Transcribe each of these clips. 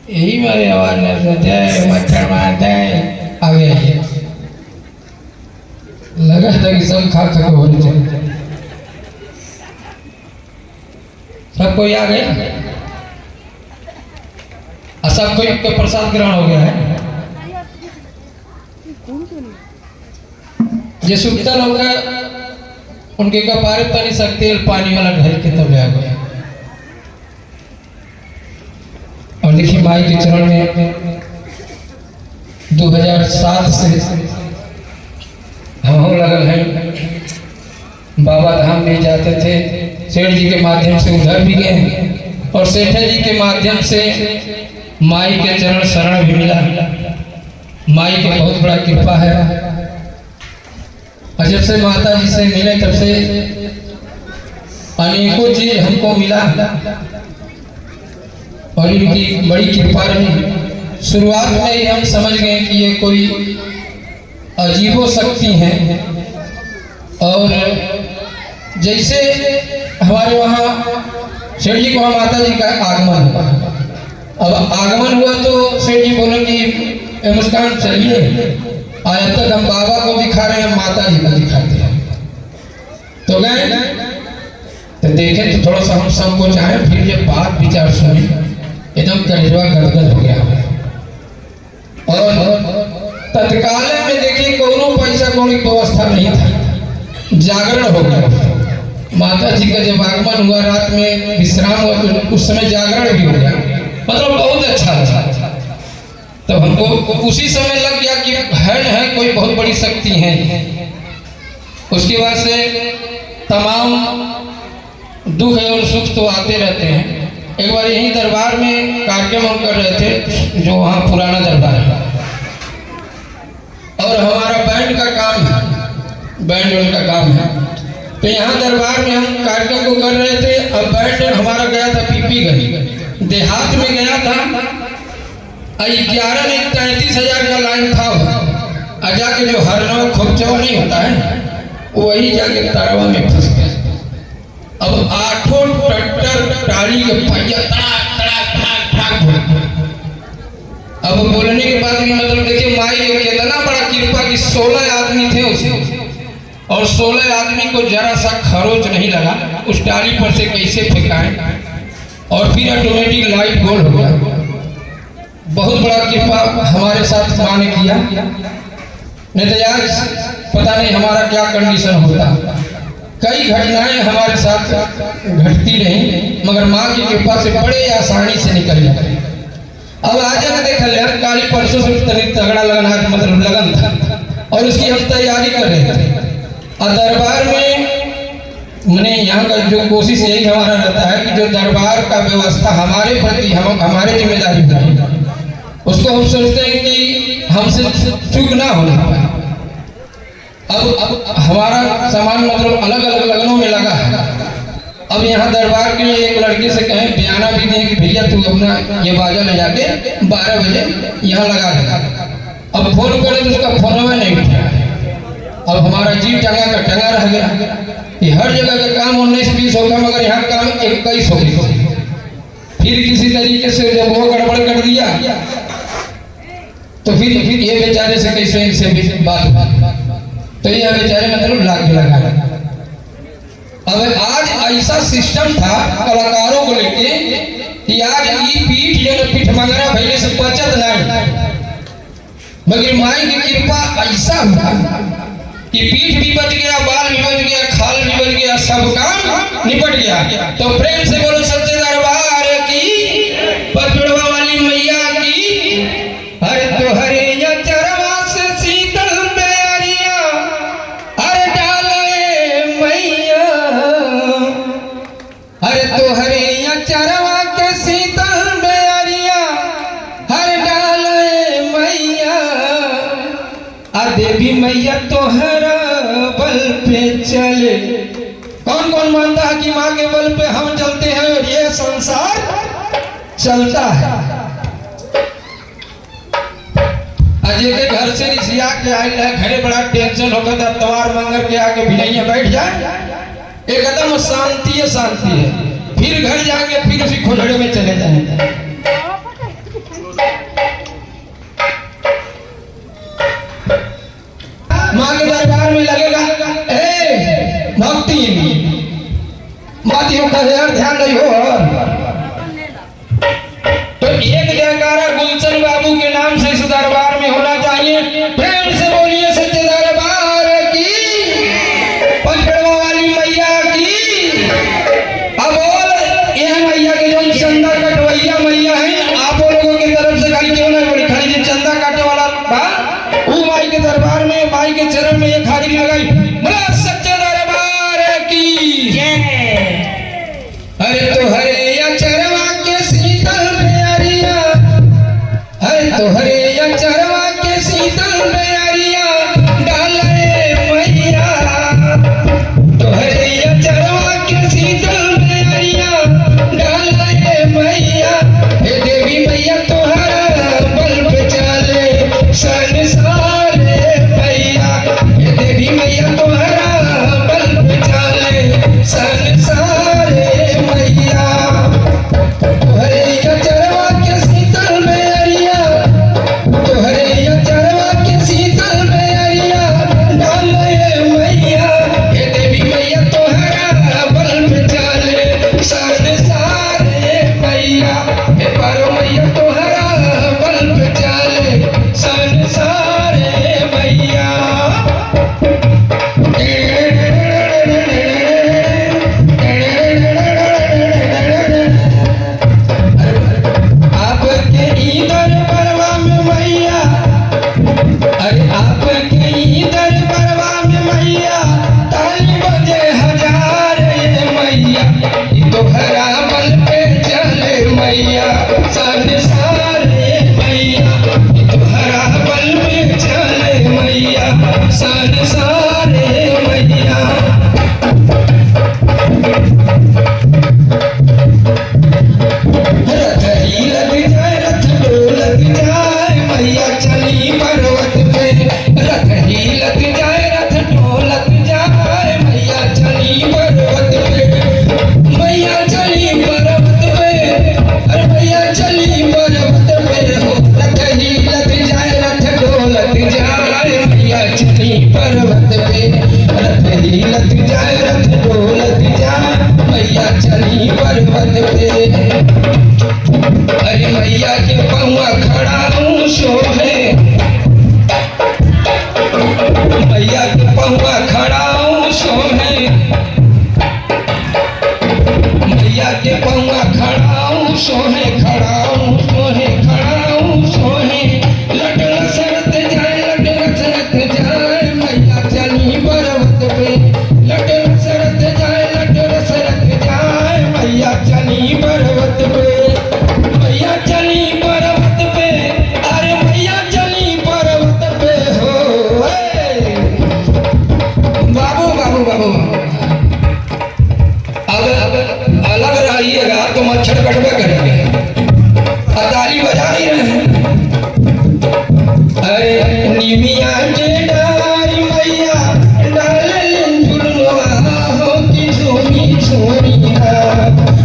यही मारे आवाज न सोचा मच्छर मारता है आगे आइए। लगा था कि सब खा खा हो जाए। सब कोई आ गया, सब कोई का प्रसाद ग्रहण हो गया है। ये सुखता लोग उनके कपारे तो नहीं सकते, पानी वाला ढल के तब आ गया। और देखिए माई के चरण में 2007 से हम लगल हैं। बाबा धाम नहीं जाते थे, सेठ जी के माध्यम से उधर भी गए और सेठ जी के माध्यम से माई के चरण शरण भी मिला। माई की बहुत बड़ा कृपा है। और जब से माता जी से मिले तब से अनेकों चीज हमको मिला और इनकी बड़ी कृपा रही। शुरुआत में ही हम समझ गए कि ये कोई अजीबो शक्ति है। और जैसे हमारे वहाँ सेठ जी को वहाँ माता जी का आगमन हुआ। अब आगमन हुआ तो सेठ जी बोले कि मुस्कान चलिए, आज तक हम बाबा को दिखा रहे हैं, माता जी को दिखाते हैं। तो गए तो देखे तो थोड़ा सा हम सबको चाहे, फिर जब बात विचार सुने एकदम कलेजवा गदगद हो गया। और तत्काल में देखिए कोनो पैसा कौड़ी व्यवस्था नहीं था, जागरण हो गया। माता जी का जब आगमन हुआ, रात में विश्राम हुआ तो उस समय जागरण भी हो गया। मतलब बहुत अच्छा लगा। तो हमको उसी समय लग गया कि है कोई बहुत बड़ी शक्ति है। उसके बाद से तमाम दुख और सुख तो आते रहते हैं। एक बार यही दरबार में कार्यक्रम हम कर रहे थे, जो वहाँ पुराना दरबार है, और हमारा बैंड का काम है, बैंड का काम है। तो यहाँ दरबार में हम कार्यक्रम को कर रहे थे। अब बैंड हमारा गया था पीपीगंज, देहात में गया था। 11 नहीं 33,000 का लाइन था। और जाके जो हरनवा खोपचवा नहीं होता है, वही जाके तारवा में फंस गया। अब 8 ट्रैक्टर टाली के पहिया अब बोलने के बाद भी मतलब देखिए माई ने कितना बड़ा कृपा कि 16 आदमी थे उसमें, और 16 आदमी को जरा सा खरोच नहीं लगा। उस टाली पर से कैसे फेंकाएं, और फिर ऑटोमेटिक लाइट गोल हो गया। बहुत बड़ा कृपा हमारे साथ माँ ने किया। नहीं तो यार पता नहीं हमारा क्या कंडीशन होता। कई घटनाएं हमारे साथ घटती रही, मगर माँ की कृपा से बड़े आसानी से निकल जाते। अब आज देखा यार काली परसों से तगड़ा लगन है, मतलब लगन था, और उसकी हम तैयारी कर रहे थे। और दरबार में मैंने यहाँ का जो कोशिश यही हमारा रहता है कि जो दरबार का व्यवस्था हमारे प्रति हमारे जिम्मेदारी है, उसको हम सोचते हैं कि हमसे चूक ना होने पाए। अब हमारा सामान मतलब अलग अलग लगनों में लगा है। अब यहाँ दरबार के लिए एक लड़के से कहें बयाना भी दें कि भैया तू अपना ये बाजा ले जाके 12 बजे यहाँ लगा देगा। अब फोन करे तो उसका फोन में नहीं उठा। अब हमारा जीव टंगा का टंगा रह गया कि हर जगह का काम 19-20 होगा, मगर यहाँ काम 21 हो गया। फिर किसी तरीके से जब वो गड़बड़ कर दिया तो फिर ये बेचारे से कैसे इनसे भी बात हुआ, तो ये बेचारे मतलब लाग लगा। अब आज ऐसा सिस्टम था कलाकारों को लेके कि आज ये पीठ जो पीठ मंगरा भैया से बचत नहीं, मगर माई की कृपा ऐसा हुआ कि पीठ भी बच गया, बाल भी बच गया, खाल भी बच गया, सब काम निपट गया। तो प्रेम से बोलो सच्चे दरबार की, पचड़वा वाली मैया की। हर तो हरे या चरवा से शीतल प्यारिया, हर डाले मैया, हर तो हरे या चरवा के शीतल प्यारिया, हर डाले मैया। देवी मैया तोहरा बल पे चले। कौन कौन मानता है कि माँ के बल पे हम चलते हैं और ये संसार चलता है। अजय के घर से रिसिया के आए घरे बड़ा टेंशन होगा था, तवार मंगर के आके भिड़ैया बैठ जाए, एकदम शांति है शांति है। फिर घर जाएंगे, फिर उसी खोजड़े में चले जाएंगे। बात यूं कहे यार ध्यान नहीं हो। तो एक जयकारा गुलशन बाबू के नाम से इस दरबार में होना चाहिए। प्रेम से बोलिए सच्चे दरबार की, पंचकड़वा वाली मैया की। अब बोल ये मैया के जो चंदा कटवैया मैया है, आप लोगों की तरफ से खाली क्यों नहीं बोली, खाली जो चंदा काटे वाला बा वो माई के दरबार में माई के चरण में एक हाजिरी लगाई। बोला सच्चे दरबार की जय। अरे तो हरे या चरवा के शीतल बेअरिया, अरे तो हरे या चरवा के शीतल बेअरिया डाले मैया, तो हरे या चरवा के शीतल बेअरिया डाले मैया। हे देवी मैया तोहरा बल पे चले संसार मैया, हे देवी मैया तोहरा बल पे चले संसार मैया। तोहरे या चरवा के शीतल बेअरिया, तोहरे या चरवा के शीतल बेअरिया डाले मैया। हे देवी मैया तोहरा बल पे चले संसार मैया, हे पारो मैया तोहरा बल पे चले संसार मैया। आपके इधर परवा में मैया, अरे आपके इधर परवा में मैया ताली बजे हजार ये मैया। ये तोहरा बल पे चले मैया संसार मैया, ये तोहरा बल पे चले मैया संसार मैया। रथ ही लग जाए रथ डोलक जाए मैया चली पर्वत पे, रथ ही लग जाए रथ डोलक जाए मैया चली पर्वत पे, मैया चली पर्वत पे, अरे मैया चली पर्वत पे हो। रथ ही लग जाए रथ डोलक जाए मैया चली पर्वत पे, रथ ही लग जाए रथ डोलक जाए मैया चली पर्वत पे। अरे मैया के पौआ खड़ा हूँ शोभे, मैया के पौआ खड़ा हूँ शोभे, मैया के पौआ खड़ा हूँ सोहे, खड़ा हूँ सोहे, खड़ा हूँ सोहे। लटल सरत जाए लटल सरत जाए मैया चली पर्वत पे, लटल सरत जाए लटल सरत जाए मैया चली पर्वत पे, मैया चली पर्वत पे, अरे मैया चली पर्वत पे हो। बाबू बाबू बाबू अब अलग रहिएगा तो मच्छर कटबे करेंगे, ताली बजा नहीं रहे। अरे निमिया के डारी मैया डाले झुलवा हो कि झूमी झूमी ना,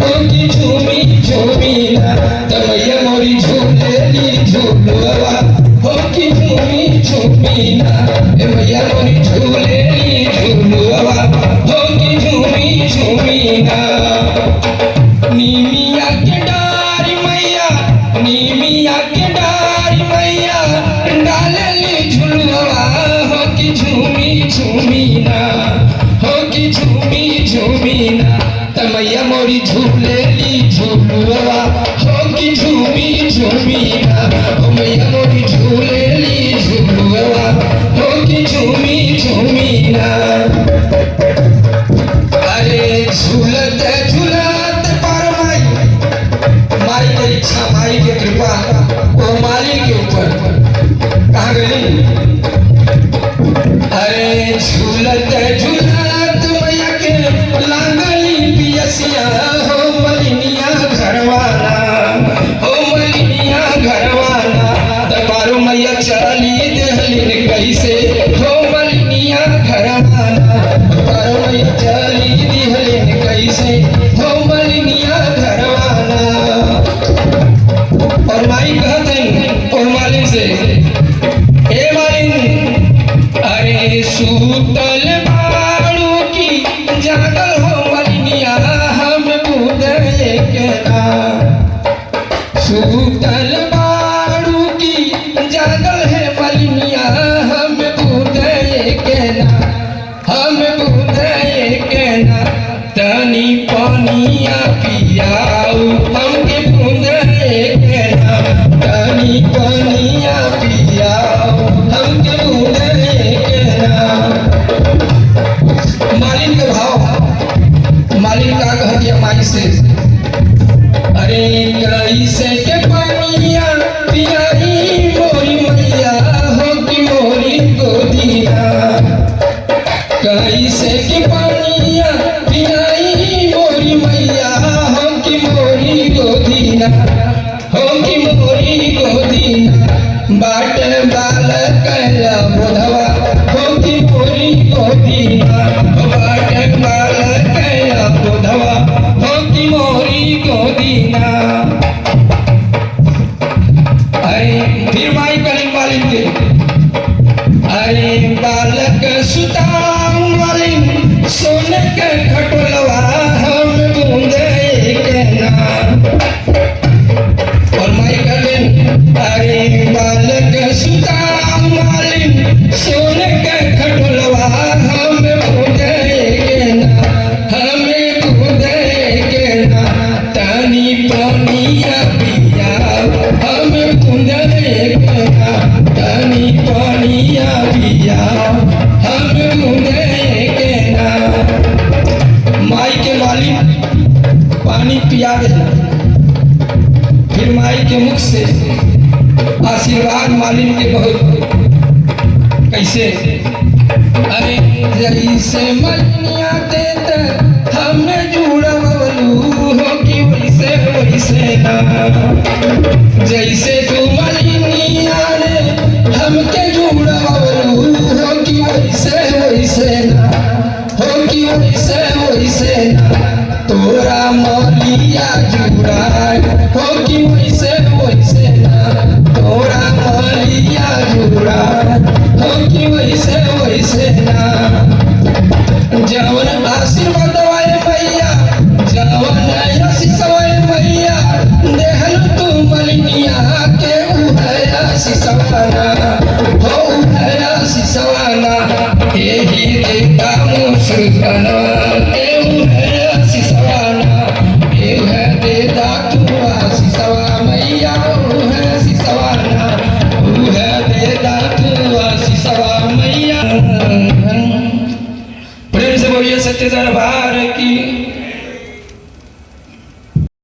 हो कि झूमी झूमी ना। तो मैया मोरी झूलेली झुलवा हो कि झूमी झूमी ना, ए मैया मोरी झूलेली झुलवा हो कि झूमी झूमी ना। नीमिया के डारी मैया, नीमिया के डारी मैया डालेली झुलवा हो कि झूमी झूमी ना, हो कि झूमी झूमी ना। त मैया मोरी झूलेली झुलवा हो कि झूमी झूमी ना, ओ मैया मोरी झूलेली झुलवा हो कि झूमी झूमी ना। अरे झूलत झूलत पर माई, माई की इच्छा माई की कृपा वो मालिन के ऊपर कहाँ गई। अरे झूलत झूलत मैया के लागली पियसिया हो मलिनिया घरवाला, हो मलिनिया घरवाला। तबारो मैया चली देहलिन कैसे हो मलिनिया घरवाला, तबारो मैया चली देहलिन कैसे हो मलिनिया घरवाला। और माई कहते और मालिन से, ए मालिन अरे सूतल बाड़ू सूतल बाड़ू की जागल है मलिनिया, हम बूंदे के ना, हम बूंदे के ना, तनी पानिया पियाऊ हमके बूंदे के ना, तनी पानिया पियाऊ हमके बूंदे के ना। मालिन के भाव, मालिन का कह दिया माई से, अरे कैसे के पानिया पियाई मोरी मैया हो कि मोरी गोदिया, कैसे के पानिया पियाई मोरी मैया हो कि मोरी गोदिया, हो कि मोरी गोदिया, बाट बाल कैला बोधवा हो कि मोरी गोदिया, बाट बाल कैला बोधवा हो कि मोरी गोदिया। अरे फिर माई कली मालिन के, अरे बालक सुताम मालिन सोने के खटोलवा हम बूंदे के ना। और माई कली, अरे बालक सुताम मालिन सोने के खटोलवा हम बूंदे के ना, हमें बूंदे के ना, तनी पानिया पियाऊ हम बूंदे के ना, तनी पानिया पियाऊ हम बूंदे के ना। माई के मालिक पानी पिया दे, फिर माई के मुख से आशीर्वाद मालिन के बहुत, कैसे, अरे जैसे मलिनिया देते हमें जुड़वलू हो कि वैसे वैसे ना, जैसे तू मलिनिया ने हमके जुड़वलू हो कि वैसे वैसे ना, हो कि वैसे वैसे ना, तोरा मलिया जुड़ाए हो कि वैसे वैसे ना, तोरा मलिया जुड़ाए हो कि वैसे वैसे ना। जवन आशीर्वाद वाले मैया, जवन आशीषवाए मैया, देहल तू मलिनिया के उहय आशीषवाना, हो उहय आशीषवाना, एही देता मुस्काना, ए उहय आशीषवाना, एह देता तू आशीषवा मैया, उहय आशीषवाना, उहय देता तू आशीषवा मैया। प्रेम से बोलिए सत्य दरबार की।